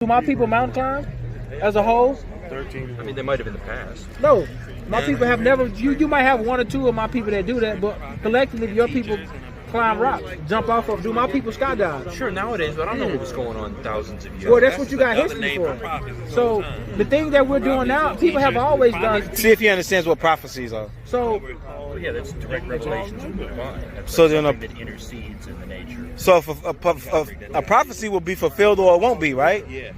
Do my people mountain climb as a whole? 13. I mean, they might have in the past. No. My people have never, you might have one or two of my people that do that, but collectively your people climb rocks, jump off of, do my people skydive? Sure, nowadays, but I don't know what was going on thousands of years. Well, that's what you got history for. So the thing that we're doing now, people have always done. See if he understands what prophecies are. So, yeah, that's direct revelations from the divine. That's So like then something that intercedes in the nature. So if a prophecy will be fulfilled or it won't be, right? Yeah.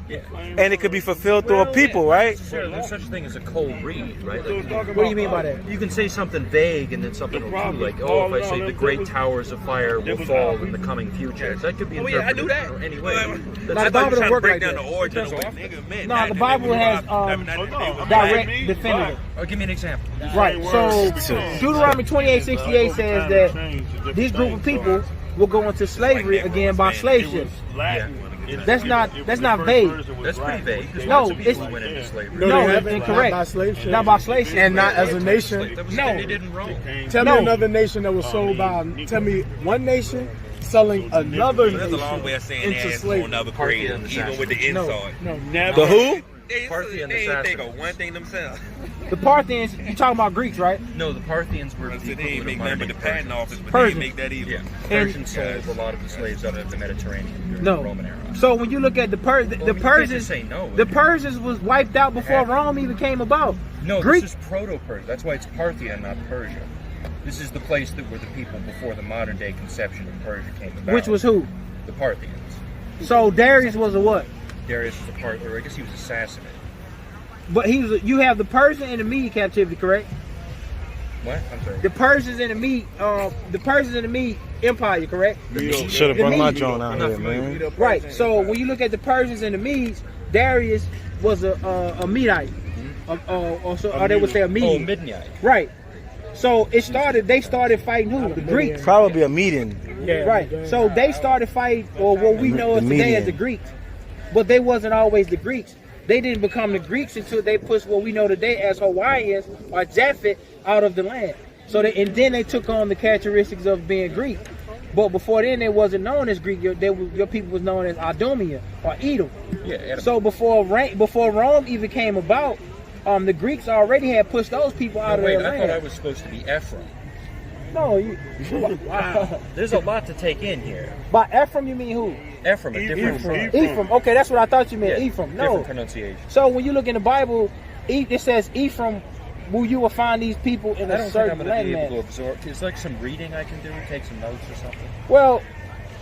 And it could be fulfilled through a people, right? Sure, there's such a thing as a cold read, right? Like, what do you mean by that? you can say something vague and then something will do, like, oh, if I say the great towers of fire will fall in the coming future, that could be interpreted any way. Like the Bible doesn't work like that. No, the Bible has direct definitive. Oh, give me an example. Right. So Deuteronomy 28:68 says that this group of people will go into slavery again by slave ships. Yeah. That's not vague. That's pretty vague. Because No, lots of it's people went into slavery. no, it's incorrect. Not by slave ships. Not by slave ships. And not as a nation. That was No. something they did in Rome. Tell No. me another nation that was sold by. Tell me one nation selling another That's a nation long way of saying into they asked for slavery. another Party grade, and even with the No, insult. no. The who? They Parthian ain't think assassins. of one thing themselves. The Parthians, you talking about Greeks, right? No, the Parthians were the They equivalent ain't of make nothing but modern the patent office, but Persians. they ain't make that either. Yeah, Persians sold a lot of the slaves out of the Mediterranean during the No. Roman era. So when you look at the Well, you can't Persians, just say no. the Persians was wiped out before Rome even came about. No, Greek. this is Proto-Persia. That's why it's Parthia, not Persia. This is the place that were the people before the modern day conception of Persia came about. Which was who? The Parthians. So Darius was a what? Darius was a Parthian, or I guess he was assassinated. But you have the Persian and the Mede captivity, correct? What? I'm sorry. The Persians and the Mede Empire, correct? Should have The brought my Mede. drone out I'm not here, familiar man. Right. So when you look at the Persians and the Medes, Darius was a Medite, or they would say a Mede. Oh, Midnight. Right. So they started fighting who? The Greeks. Probably a meeting. Right. So they started fighting, or what we know The as today as Median. the Greeks. But they wasn't always the Greeks. They didn't become the Greeks until they pushed what we know today as Hawaiians or Japhet out of the land. And then they took on the characteristics of being Greek. But before then, they wasn't known as Greek. Your people was known as Idumean or Edom. Yeah, Edom. So before Rome even came about, the Greeks already had pushed those people out of Wait, their I thought I land. was supposed to be Ephraim. No, Wow. There's a lot to take in here. by Ephraim you mean who? Ephraim, a different Ephraim. Okay, that's what I thought you meant. Yeah, Ephraim. No. different pronunciation. So when you look in the Bible, it says Ephraim, where you will find these people in I a don't think I'm certain going to be able to landmass. absorb. It's like some reading I can do, take some notes or something. Well,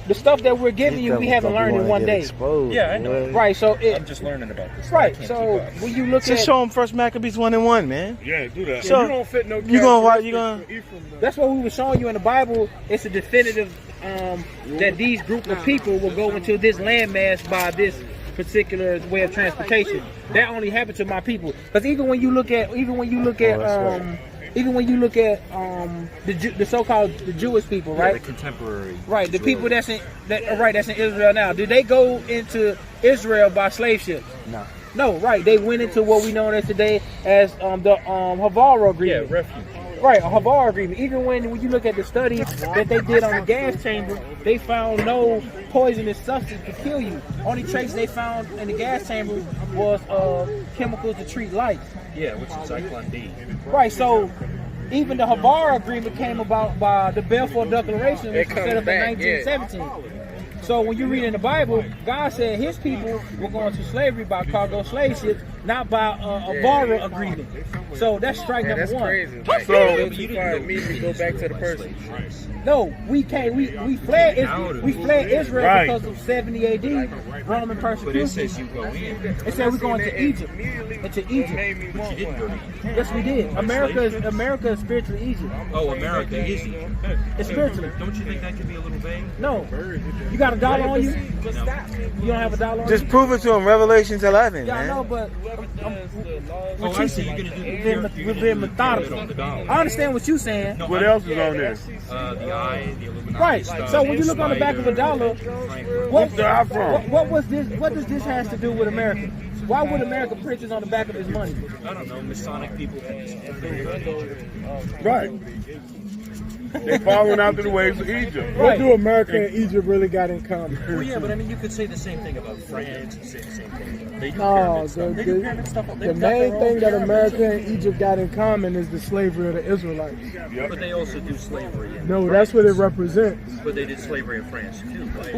the stuff that we're giving you, we haven't learned in one day. Yeah, I know. Right. So I'm just learning about this. right. I can't So keep up. when you look Just at, show them First Maccabees 1:1, man. Yeah, do that. So, you don't fit no. you gonna watch- you characteristics gonna- for Ephraim, though. that's what we were showing you in the Bible. It's a definitive that these group of people will go into this landmass by this particular way of transportation. That only happened to my people. Because even when you look at the so-called the Jewish people, Yeah, right? the contemporary. Right, the people that's in Israel now. Did they go into Israel by slave ships? No. No, right. They went into what we know as today as the Havara Yeah, agreement. refuge. Right, a Havara agreement. Even when you look at the study that they did on the gas chamber, they found no poisonous substance to kill you. Only trace they found in the gas chamber was chemicals to treat lice. Yeah, which is Zyklon D. Right, so even the Havara agreement came about by the Balfour Declaration, which was set up in 1917. So when you read in the Bible, God said his people were going to slavery by cargo slave ships, not by a Havara agreement. So that's strike number one. Like, So- you didn't immediately go back to the person. No, we can't. We fled Israel Right. because of 70 AD Roman But it persecution. says you go in. It said we're going to Egypt. Into Egypt. But you didn't go in. Yes, we did. America is spiritually Egypt. Oh, America is Egypt. It's spiritually. Don't you think that could be a little vague? No. You got a dollar on you? You don't have a dollar on Just you? prove it to him. Revelations 11, Yeah, I know, man. but Oh, I see. You're going to do we're being methodical. I understand what you're saying. No, What else is on there? The eye, the Illuminati Right. stuff, So when you look on the back of a dollar, What's the eye from? what was this? What does this has to do with America? Why would America print this on the back of his money? I don't know, Masonic people. Right. They following after the waves of Egypt. What do America and Egypt really got in common? Well, yeah, but I mean, you could say the same thing about France and say the same thing. They do No, pyramid stuff. They do pyramid stuff. the main thing that America and Egypt got in common is the slavery of the Israelites. Yep. But they also do slavery. No, that's what it represents. But they did slavery in France too. Right?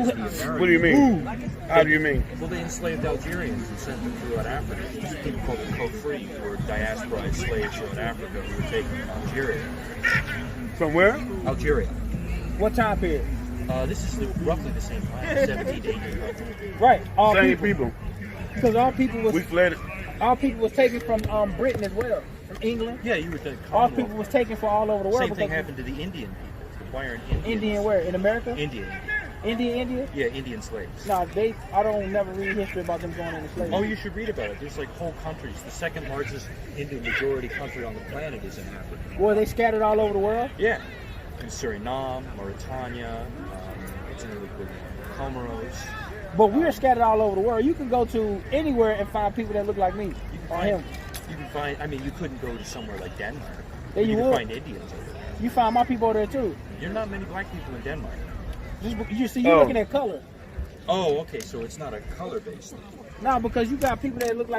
What do you mean? How do you mean? Well, they enslaved Algerians and sent them throughout Africa. These people called the co-free, or diaspora slaves throughout Africa who were taken from Algeria. From where? Algeria. What time period? This is roughly the same time, 17 to 1800. Right. All Same people. Because all people We was fled it. taken from Britain as well, from England. Yeah, you would think. All people was taken from all over the world. Same thing because happened to the Indian people. Why aren't Indians? Indian where? In America? Indian. India? Yeah, Indian slaves. No, I don't never read history about them going into slavery. Oh, you should read about it. There's like whole countries. The second largest Hindu majority country on the planet is in Africa. Were they scattered all over the world? Yeah. In Suriname, Mauritania, it's in the Comoros. But we're scattered all over the world. You can go to anywhere and find people that look like me or him. You can find, I mean, you couldn't go to somewhere like Denmark. Yeah, you can would. find Indians over there. You find my people over there too. You're not many black people in Denmark. You see, you're looking at color. Oh, okay, so it's not a color-based thing. No, because you got people that look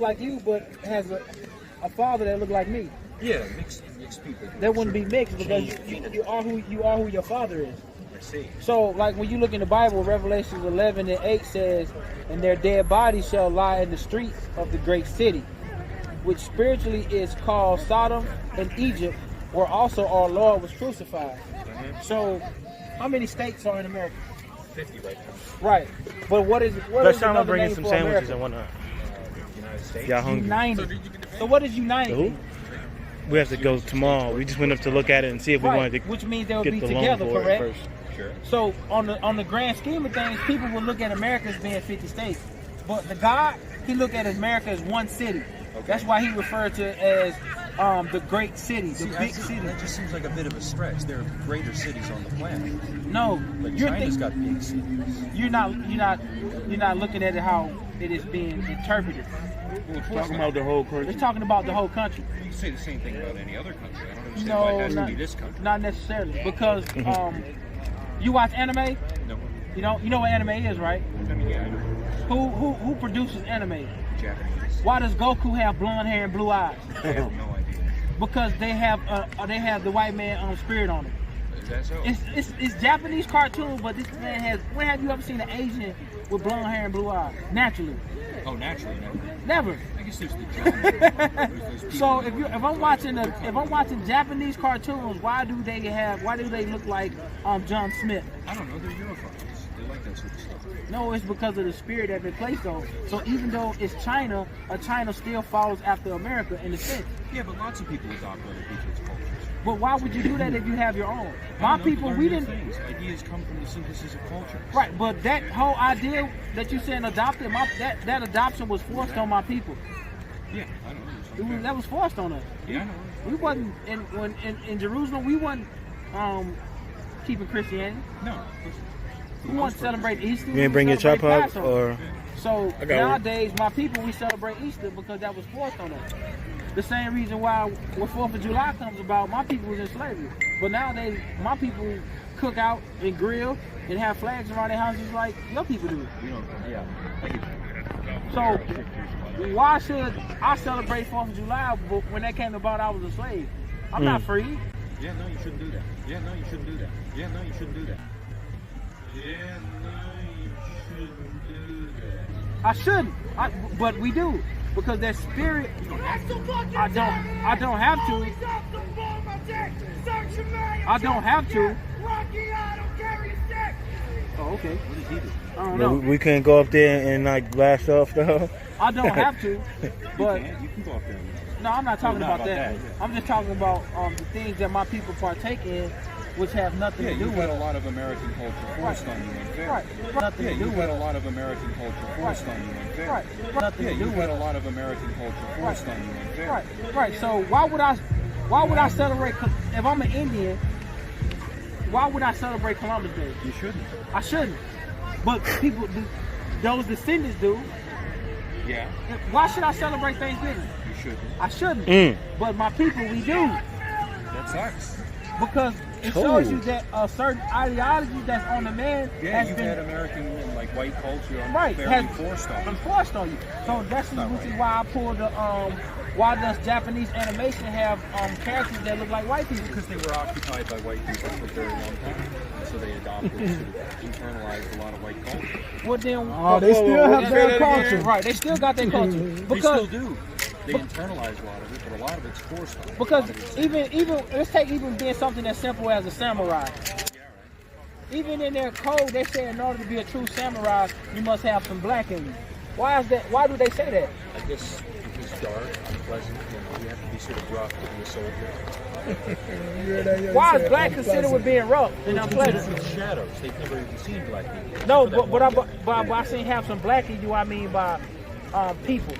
like you, but has a father that look like me. Yeah, mixed people. That wouldn't be mixed because you are who your father is. I see. So, like when you look in the Bible, Revelation 11:8 says, "And their dead bodies shall lie in the streets of the great city, which spiritually is called Sodom and Egypt, where also our Lord was crucified." So, how many states are in America? 50 right now. Right, but what is Let's try to another bring in name some for sandwiches America? and whatnot. United States. Y'all hungry? United. So what is united? Who? We have to go tomorrow. We just went up to look at it and see if we Right, wanted to which means they would get be the together, loan for correct? it first. Sure. So on the grand scheme of things, people will look at America as being 50 states, but the God, he looked at America as one city. That's why he referred to it as the great city, the big city. That just seems like a bit of a stretch. There are greater cities on the planet. No, Like you're China's got big cities. you're not looking at it how it is being interpreted. Talking about the whole country. It's talking about the whole country. You can say the same thing about any other country. I don't understand No, why it has not, to be this country. not necessarily, because you watch anime. No. You know what anime is, right? I mean, yeah, I know. Who produces anime? Japanese. Why does Goku have blonde hair and blue eyes? I have no idea. Because they have the white man spirit on it. Is that so? It's Japanese cartoon, but this man has. When have you ever seen an Asian with blonde hair and blue eyes? Naturally, Oh, naturally, no. never. I guess there's the genre. So if I'm watching Japanese cartoons, why do they look like John Smith? I don't know. They're Europhiles. They like that sort of stuff. No, it's because of the spirit that they placed on. So even though it's China, China still follows after America in a sense. Yeah, but lots of people adopt other people's cultures. But why would you do that if you have your own? My I don't know, people, learn we new didn't. Things. Ideas come from the synthesis of culture. Right, but that whole idea that you saying adopted, that adoption was forced on my people. Yeah, I don't know. That was forced on us. Yeah, I know. We wasn't in Jerusalem. We wasn't keeping Christianity. No. We want to celebrate Easter. You didn't bring your celebrate tripod Passover. or? So got nowadays, my people, we celebrate Easter because that was forced on us. The same reason why when 4th of July comes about, my people was in slavery. But nowadays, my people cook out and grill and have flags around their houses like your people do. You know, yeah. I get you. So why should I celebrate 4th of July but when that came about, I was a slave? I'm not free. Yeah, no, you shouldn't do that. Yeah, no, you shouldn't do that. Yeah, no, you shouldn't do that. I shouldn't, but we do because that spirit. I don't have to. I don't have to. Oh, okay. What did he do? I don't No, know. we couldn't go up there and like blast off though. I don't have to, but You can go up there. no, I'm not talking not about that. about that. I'm just talking about the things that my people partake in, which have nothing Yeah, to do you've with had a lot of American culture forced on you unfairly. right. Nothing Yeah, to do you've with had a lot of American culture forced on you unfairly. right. Nothing Yeah, to do you've with had a lot of American culture forced on you unfairly. right. So why would I celebrate if I'm an Indian? Why would I celebrate Columbus Day? You shouldn't. I shouldn't. But people do. Those descendants do. Yeah, Why should I celebrate Thanksgiving? you shouldn't. I shouldn't. But my people, we do. That sucks. Because it shows you that a certain ideology that's on the man Yeah, has you've been had American like white culture right unfairly forced on you. enforced on you. So that's which is why I pulled the why does Japanese animation have characters that look like white people? Because they were occupied by white people for a very long time. So they adopted, sort of internalized a lot of white culture. Well then, They still have their culture. right? They still got their culture They because still do. They internalize a lot of it, but a lot of it's forced on them. because even let's take even being something as simple as a samurai. Even in their code, they say in order to be a true samurai, you must have some black in you. Why is that? Why do they say that? I guess because dark, unpleasant, you have to be sort of rough to be a soldier. Why is black considered with being rough and unpleasant? It's shadows. They've never even seen black people. No, For that but one I saying have some black in you, I mean by people.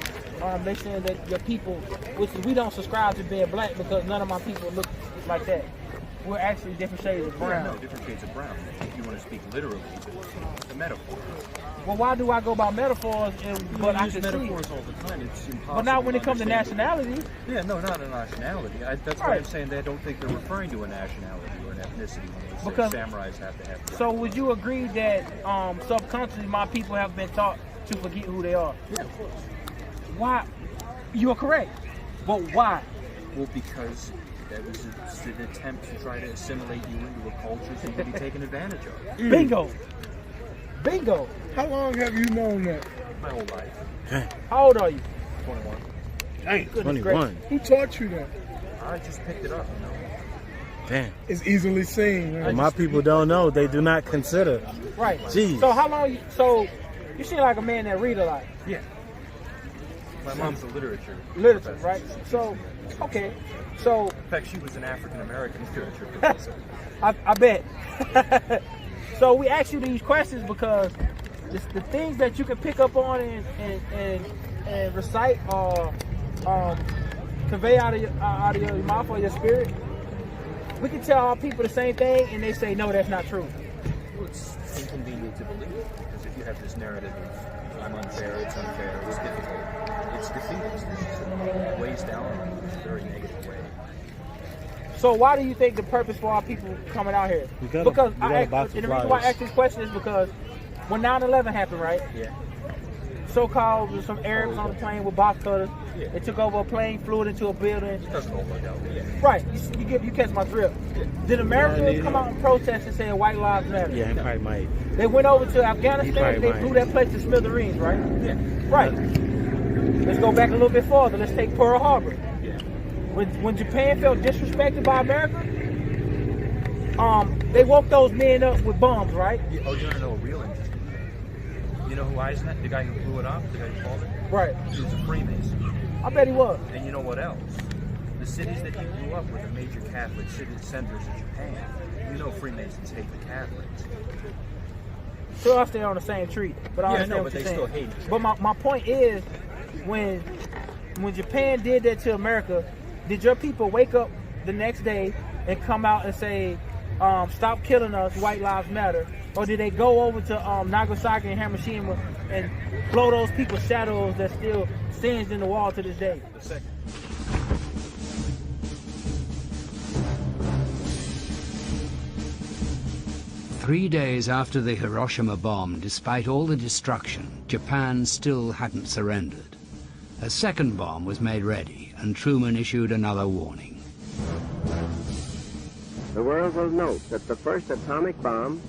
They saying that your people, which we don't subscribe to being black because none of my people look like that. We're actually different shades of brown. No, different shades of brown. If you want to speak literally, it's a metaphor. Well, why do I go by metaphors? But I use can metaphors see. all the time. It's impossible. But not when it comes to understand nationality. Yeah, no, not a nationality. That's why Right. I'm saying they don't think they're referring to a nationality or an ethnicity when they Because- say samurais have to have. So would you agree that subconsciously my people have been taught to forget who they are? Yeah, of course. Why? You are correct. But why? Well, because that was an attempt to try to assimilate you into a culture so you could be taken advantage of. Bingo. Bingo. How long have you known that? My whole life. How old are you? 21. Goodness gracious. Who taught you that? I just picked it up, you know. Damn. It's easily seen. Right? My people don't know. They do not consider. Right. Jeez. So how long? So you seem like a man that read a lot. Yeah. My mom's a literature Literature, professor. right? So, okay. So In fact, she was an African-American literature professor. I bet. So we ask you these questions because the things that you can pick up on and recite or convey out of your mouth or your spirit, we can tell our people the same thing and they say, no, that's not true. Well, it's inconvenient to believe because if you have this narrative of I'm unfair, it's difficult, it's defeatist. It weighs down on you in a very negative way. So why do you think the purpose for our people coming out here? We gotta buy And some the reason why I flyers. ask this question is because when 9/11 happened, right? Yeah. So-called some Arabs on the plane with box cutters. Yeah. They took over a plane, flew it into a building. It doesn't all work out. Yeah. Right. You catch my drift. Did America come out and protest and say white lives matter? Yeah, he probably might. They went over to He Afghanistan. probably They might. blew that place to smithereens, right? Yeah. Right. Let's go back a little bit farther. Let's take Pearl Harbor. Yeah. When Japan felt disrespected by America, they woke those men up with bombs, right? Oh, you want to know a real interesting thing? You know who Eisenhower, the guy who blew it up, the guy who called it? Right. He was a Freemason. I bet he was. And you know what else? The cities that he blew up were the major Catholic centers of Japan. You know Freemasons hate the Catholics. Still, I stay on the same tree, but I Yeah, I understand know, what but you're they saying. still hate each But my point is, when Japan did that to America, did your people wake up the next day and come out and say, stop killing us, white lives matter? Or did they go over to Nagasaki and Hiroshima and blow those people's shadows that still singed in the wall to this day? The second. Three days after the Hiroshima bomb, despite all the destruction, Japan still hadn't surrendered. A second bomb was made ready, and Truman issued another warning. The world will note that the first atomic bomb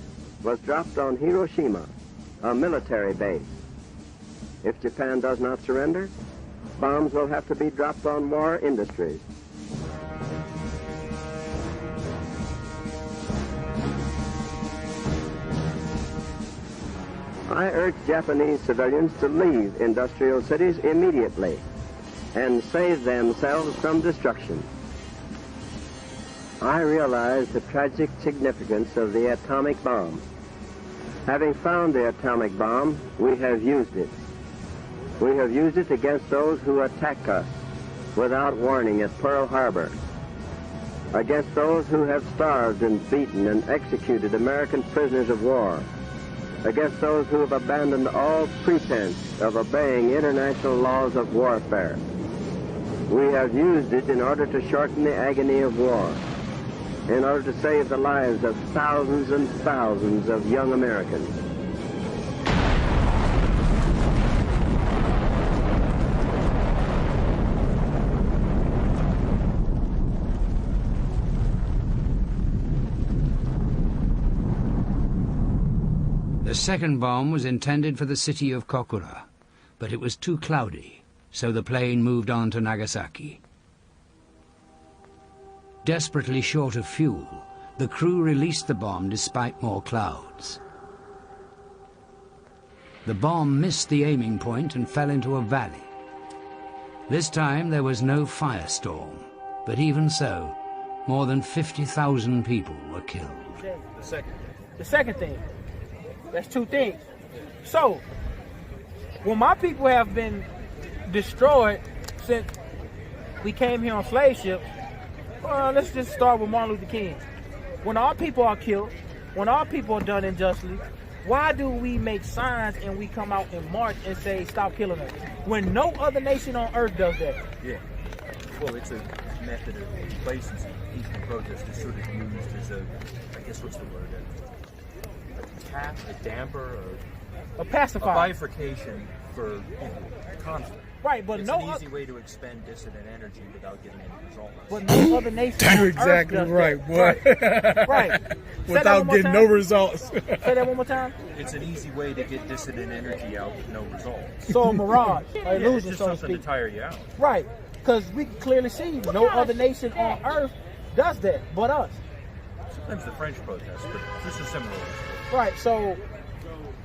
was dropped on Hiroshima, a military base. If Japan does not surrender, bombs will have to be dropped on war industries. I urge Japanese civilians to leave industrial cities immediately and save themselves from destruction. I realize the tragic significance of the atomic bomb. Having found the atomic bomb, we have used it. We have used it against those who attack us without warning at Pearl Harbor, against those who have starved and beaten and executed American prisoners of war, against those who have abandoned all pretense of obeying international laws of warfare. We have used it in order to shorten the agony of war. in order to save the lives of thousands and thousands of young Americans. The second bomb was intended for the city of Kokura, but it was too cloudy, so the plane moved on to Nagasaki. Desperately short of fuel, the crew released the bomb despite more clouds. The bomb missed the aiming point and fell into a valley. This time there was no firestorm, but even so, more than 50,000 people were killed. The second thing. That's two things. So, when my people have been destroyed since we came here on slave ships, well, let's just start with Martin Luther King. When our people are killed, when our people are done unjustly, why do we make signs and we come out and march and say, stop killing us? When no other nation on earth does that. Yeah. Well, it's a method of complacency. Peaceful protest is sort of used as a, I guess what's the word? A damper, or a pacifier, a bifurcation for conflict. Right, but it's no an easy way to expend dissident energy without getting any results. But no other nation. You're exactly right, boy. Right. Without getting no results. Say that one more time. It's an easy way to get dissident energy out with no results. So a mirage, or illusion, it's just so to something speak. to tire you out. Right, because we can clearly see no other nation on earth does that but us. Sometimes the French protest, but this is similar. Right, so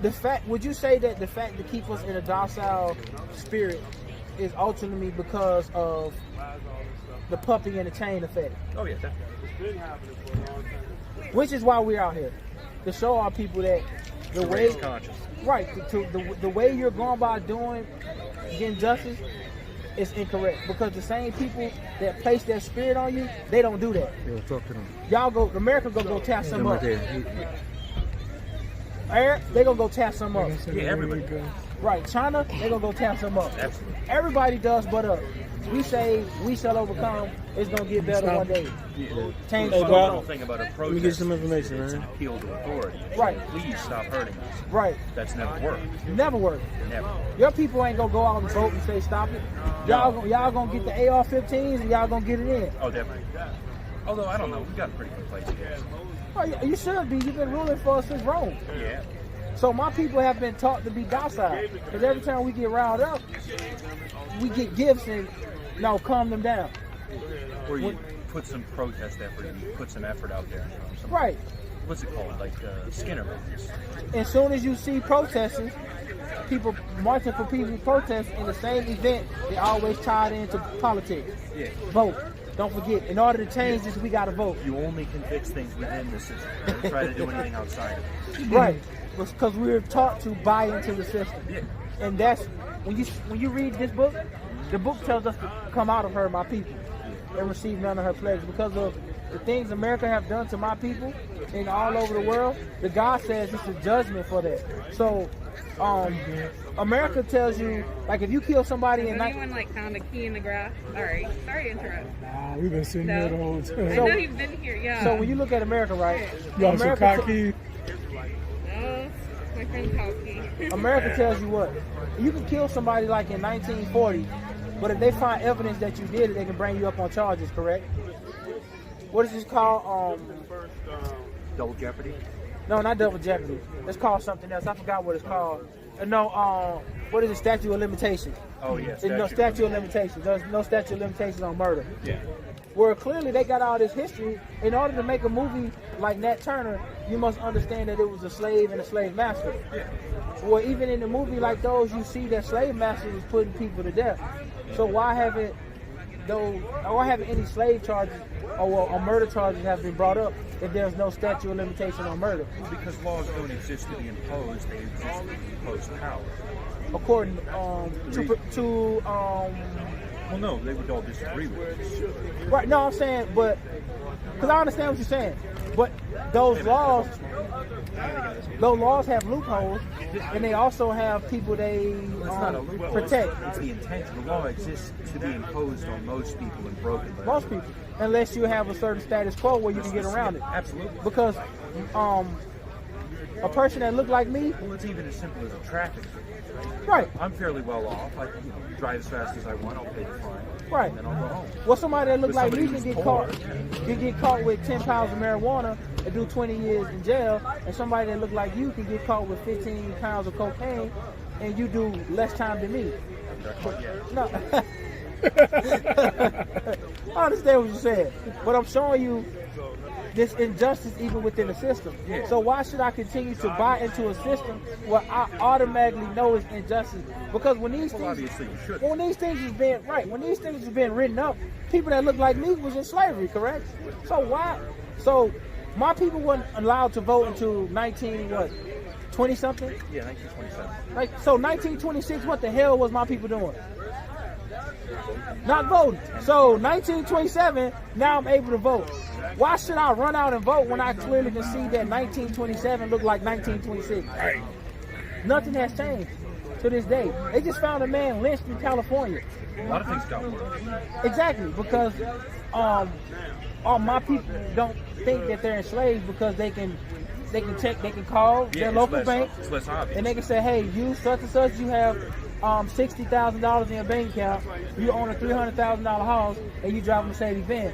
the fact, would you say that the fact to keep us in a docile spirit is ultimately because of the puppy and the chain effect? Oh yeah, definitely. Which is why we're out here, to show our people that the way, right, the way you're going about getting justice is incorrect, because the same people that place their spirit on you, they don't do that. Yeah, talk to them. Y'all go, America go tap some up. They gonna go tap some up. Yeah, everybody. Right, China, they gonna go tap some up. Absolutely. Everybody does but us. We say we shall overcome. It's gonna get better one day. Yeah. Change the the whole thing about a protest. Let me get some information, it's man. an appeal to authority. Right. Please stop hurting us. Right. That's never worked. Never worked. Never. Your people ain't gonna go out and vote and say stop it. Y'all gonna get the AR-15s and y'all gonna get it in. Oh, definitely. Although I don't know, we got a pretty good place here. Well, you should be. You've been ruling for us since Rome. Yeah. So my people have been taught to be docile. Because every time we get riled up, we get gifts and calm them down. Or you put some protest effort, you put some effort out there. Right. What's it called? Like Skinner movies. As soon as you see protesters, people marching for peaceful protests in the same event, they always tied into politics. Yeah. Vote. Don't forget, in order to change this, we got to vote. You only can fix things within the system. Don't try to do anything outside of it. Right. Because we're taught to buy into the system. Yeah. And that's, when you read this book, the book tells us to come out of her, my people, and receive none of her plagues. Because of the things America have done to my people and all over the world, the God says it's a judgment for that. So, America tells you, like, if you kill somebody in anyone found a key in the grass? Sorry to interrupt. Nah, we've been sitting here the whole time. I know you've been here, yeah. So when you look at America, right? You got some cocky? No, my friend's cocky. America tells you what? You can kill somebody like in 1940, but if they find evidence that you did it, they can bring you up on charges, correct? What is this called? Double jeopardy? No, not double jeopardy. It's called something else. I forgot what it's called. What is it? Statute of limitations. Oh, yeah. There's no statute of limitations. There's no statute of limitations on murder. Yeah. Where clearly they got all this history. In order to make a movie like Nat Turner, you must understand that it was a slave and a slave master. Yeah. Well, even in a movie like those, you see that slave masters was putting people to death. So why haven't any slave charges or murder charges have been brought up if there's no statute of limitation on murder? Well, because laws don't exist to be imposed; they exist to impose power. According well, no, they would all disagree with this. Right? No, I'm saying, but because I understand what you're saying, but those laws have loopholes, and they also have people they protect. It's the intention. The law exists to be imposed on most people and broken by most people. unless you have a certain status quo where you can get around it. Absolutely. Because a person that look like me, Well, it's even as simple as a traffic ticket. right? I'm fairly well off. I drive as fast as I want. I'll pay the fine. Right. And then I'll go home. Well, somebody that look But like me somebody can who's get caught with 10 pounds of marijuana and do 20 years in jail, and somebody that look like you can get caught with 15 pounds of cocaine and you do less time than me. No. I understand what you're saying, but I'm showing you this injustice even within the system. Yeah. So why should I continue to buy into a system where I automatically know it's injustice? Because when these Well, things, obviously you should. when these things was being when these things was being written up, people that look like me was in slavery, correct? So why? So my people weren't allowed to vote until 20 something. Yeah, 1927. Like so, 1926. What the hell was my people doing? Not voting. So 1927. Now I'm able to vote. Why should I run out and vote when I clearly can see that 1927 looked like 1926? Nothing has changed to this day. They just found a man lynched in California. A lot of things got worse. Exactly, because all my people don't think that they're enslaved because they can call their local bank It's less obvious. and they can say, hey, you such and such, you have $60,000 in your bank account, you own a $300,000 house, and you drive a Mercedes Benz.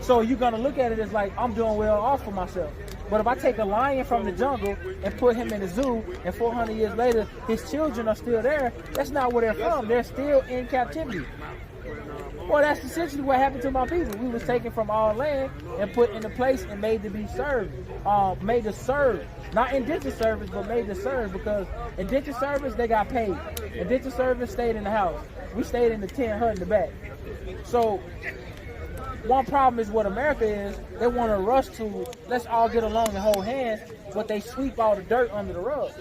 So you're gonna look at it as like I'm doing well off for myself. But if I take a lion from the jungle and put him in a zoo, and 400 years later his children are still there, that's not where they're from. They're still in captivity. Well, that's essentially what happened to my people. We was taken from our land and put in a place and made to be served. Made to serve. Not indentured service, but made to serve, because indentured service, they got paid. Indentured service stayed in the house. We stayed in the tent hut in the back. So one problem is what America is, they want to rush to, let's all get along and hold hands, but they sweep all the dirt under the rug.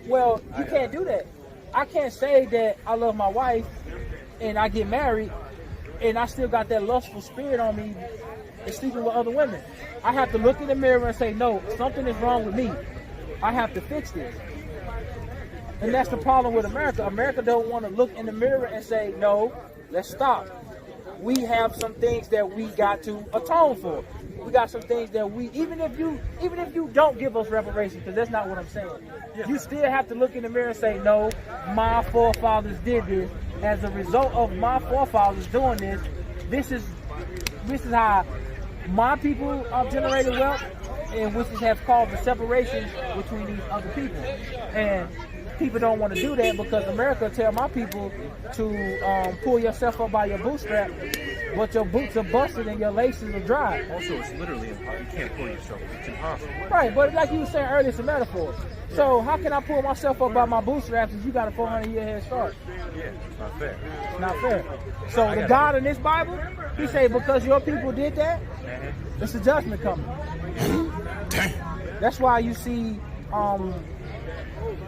Well, you can't do that. I can't say that I love my wife and I get married and I still got that lustful spirit on me and sleeping with other women. I have to look in the mirror and say, no, something is wrong with me. I have to fix this. And that's the problem with America. America don't want to look in the mirror and say, no, let's stop. We have some things that we got to atone for. We got some things that we, even if you don't give us reparations, because that's not what I'm saying. You still have to look in the mirror and say, no, my forefathers did this. As a result of my forefathers doing this, this is how my people generated wealth, and which has caused the separation between these other people. And people don't want to do that because America tell my people to pull yourself up by your bootstrap, but your boots are busted and your laces are dry. Also, it's literally impossible. You can't pull yourself. It's impossible. Right, but like you were saying earlier, it's a metaphor. So how can I pull myself up by my bootstraps if you got a 400-year head start? Yeah, it's not fair. It's not fair. So the God in this Bible, he say because your people did that, it's a judgment coming. That's why you see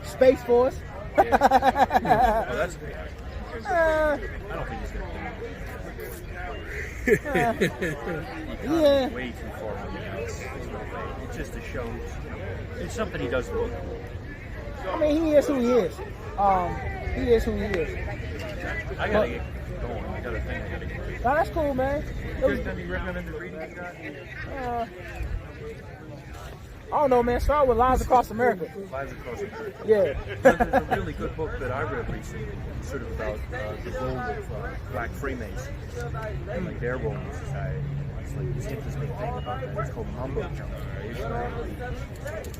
Space Force. Well, that's okay. I don't think he's going to do it. Yeah. Way too far on the outs. It's just a show. It's something he does really cool. I mean, he is who he is. He is who he is. I gotta get going. I got a thing I gotta get to. No, that's cool, man. You guys got any recommended reading you got? I don't know, man. Start with Lives Across America. Lives Across America. Yeah. There's a really good book that I read recently, sort of about the role of black Freemasons, and like their role in society. It's like this interesting thing about that. It's called Mumbo Jumbo, right?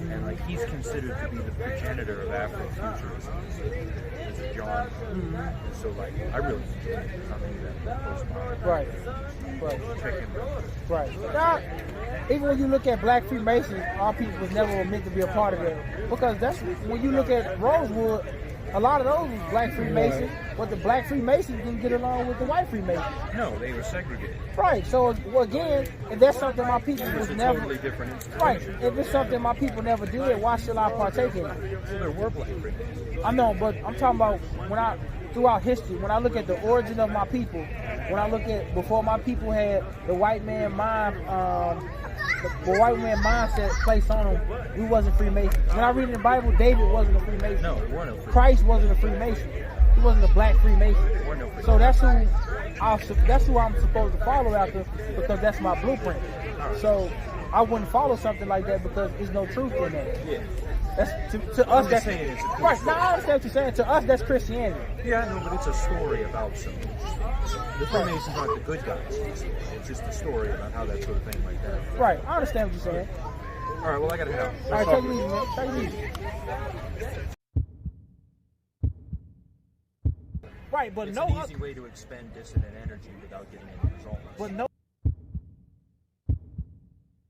And like he's considered to be the progenitor of Afrofuturism. There's a John. And so like I really enjoy something that postmodern. Right. Check him out. Right. Now, even when you look at black Freemasons, our people was never meant to be a part of that. Because that's when you look at Rosewood, a lot of those was black Freemasons, but the black Freemasons didn't get along with the white Freemasons. No, they were segregated. Right. So again, if that's something my people was It's a never totally different institution. right. If it's something my people never did, why should I partake in it? So there were black Freemasons. I know, but I'm talking about throughout history, when I look at the origin of my people, when I look at before my people had the white man mind, the white man mindset placed on them, we wasn't Freemasons. When I read in the Bible, David wasn't a Freemason. No, there were no Freemasons. Christ wasn't a Freemason. He wasn't a black Freemason. There were no Freemasons. So that's who that's who I'm supposed to follow after, because that's my blueprint. So I wouldn't follow something like that because there's no truth in that. Yeah. That's to us. That's saying it's a cool right. story. Now I understand what you're saying. To us, that's Christianity. Yeah, no, but it's a story about some. The Freemasons aren't the good guys. It's just a story about how that sort of thing like that. Right. I understand what you're saying. All right, well, I gotta head out. All right, take it easy, man. Take it easy. Right, but It's no an other, easy way to expend dissident energy without getting any results. but no